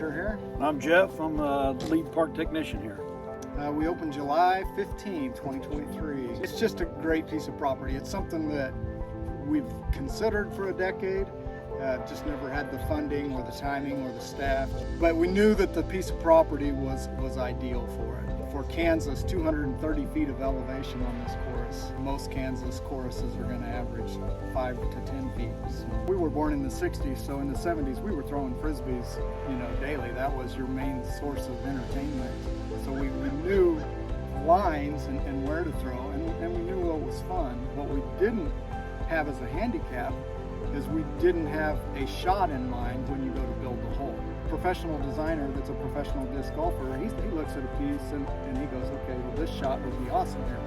manager here. I'm Jeff. I'm lead park technician here. We opened July 15, 2023. It's just a great piece of property. It's something that we've considered for a decade. Just never had the funding or the timing or the staff. But we knew that the piece of property was ideal for it. For Kansas, 230 feet of elevation on this course. Most Kansas courses are going to average 5 to 10 feet. So we were born in the 60s, so in the 70s we were throwing frisbees, daily. That was your main source of entertainment. So we knew lines and where to throw, and we knew what was fun. What we didn't have as a handicap is we didn't have a shot in mind when you go to build the hole. Professional designer that's a professional disc golfer, he looks at a piece and he goes, okay, well, this shot would be awesome here.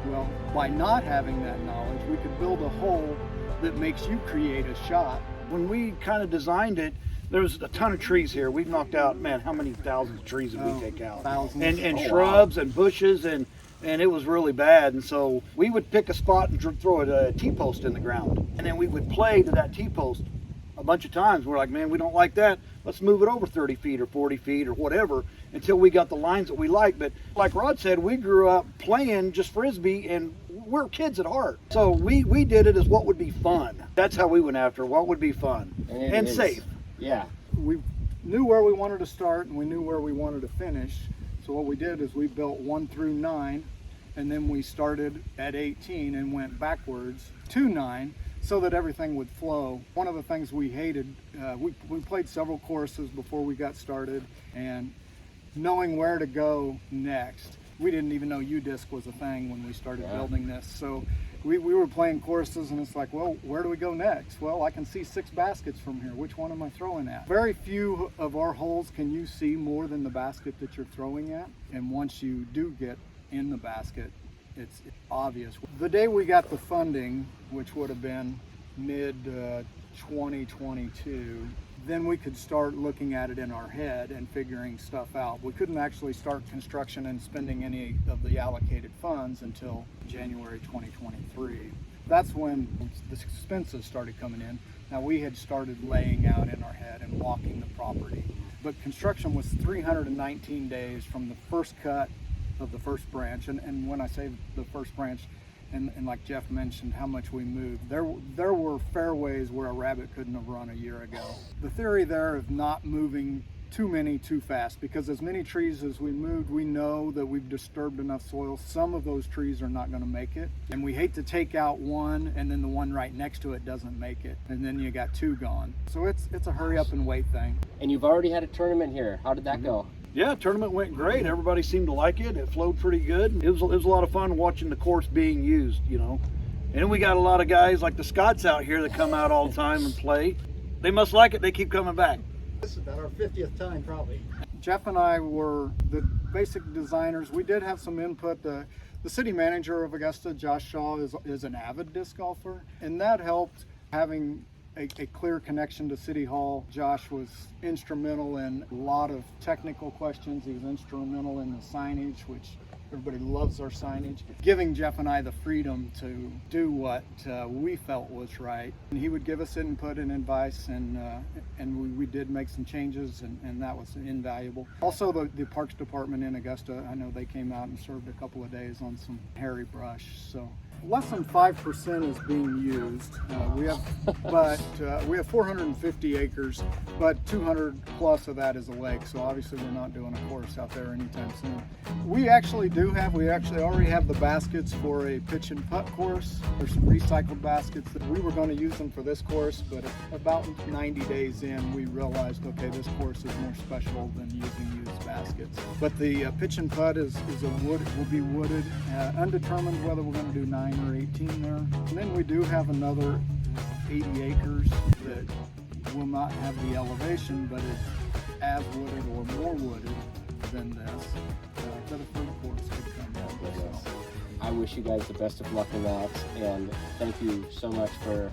Well, by not having that knowledge, we could build a hole that makes you create a shot. When we kind of designed it, there was a ton of trees here. We've knocked out, man, how many thousands of trees did we take out? Thousands. And shrubs and bushes, and it was really bad. And so we would pick a spot and throw a T-post in the ground. And then we would play to that T-post a bunch of times. We're like, man, we don't like that. Let's move it over 30 feet or 40 feet or whatever until we got the lines that we like. But like Rod said, we grew up playing just Frisbee, and we're kids at heart. So we did it as what would be fun. That's how we went after what would be fun and safe. Yeah. We knew where we wanted to start and we knew where we wanted to finish. So what we did is we built 1 through 9, and then we started at 18 and went backwards to 9 so that everything would flow. One of the things we hated, we played several courses before we got started, and knowing where to go next. We didn't even know U-disc was a thing when we started building this. So we were playing courses and it's like, well, where do we go next? Well, I can see 6 baskets from here. Which one am I throwing at? Very few of our holes can you see more than the basket that you're throwing at. And once you do get in the basket, it's obvious. The day we got the funding, which would have been mid 2022, then we could start looking at it in our head and figuring stuff out. We couldn't actually start construction and spending any of the allocated funds until January 2023. That's when the expenses started coming in. Now, we had started laying out in our head and walking the property, but construction was 319 days from the first cut of the first branch. And when I say the first branch, and like Jeff mentioned how much we moved, there were fairways where a rabbit couldn't have run a year ago. The theory there of not moving too many too fast, because as many trees as we moved, we know that we've disturbed enough soil. Some of those trees are not going to make it, and we hate to take out one and then the one right next to it doesn't make it, and then you got 2 gone. So it's a hurry up and wait thing. And you've already had a tournament here. How did that go? Yeah, tournament went great. Everybody seemed to like it. It flowed pretty good. It was a lot of fun watching the course being used, And we got a lot of guys like the Scots out here that come out all the time and play. They must like it. They keep coming back. This is about our 50th time, probably. Jeff and I were the basic designers. We did have some input. The city manager of Augusta, Josh Shaw, is an avid disc golfer, and that helped having a clear connection to City Hall. Josh was instrumental in a lot of technical questions. He was instrumental in the signage, which everybody loves our signage. Giving Jeff and I the freedom to do what we felt was right. And he would give us input and advice, and we did make some changes, and that was invaluable. Also, the Parks Department in Augusta, I know they came out and served a couple of days on some hairy brush. So less than 5% is being used. We have 450 acres, but 200 plus of that is a lake. So obviously we're not doing a course out there anytime soon. We actually already have the baskets for a pitch and putt course. There's some recycled baskets that we were going to use them for this course, but about 90 days in, we realized, okay, this course is more special than using used baskets. But the pitch and putt will be wooded, undetermined whether we're going to do 9 or 18 there. And then we do have another 80 acres that will not have the elevation, but it's as wooded or more wooded than this, that a third course could come down. So I wish you guys the best of luck in that, and thank you so much for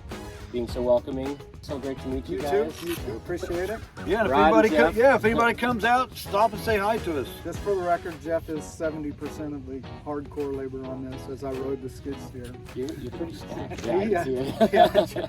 being so welcoming. So great to meet you guys. You too. Appreciate it. Yeah, Rod if anybody comes out, stop and say hi to us. Just for the record, Jeff is 70% of the hardcore labor on this as I rode the skid steer. You're pretty stacked. Yeah. I can see it. Yeah.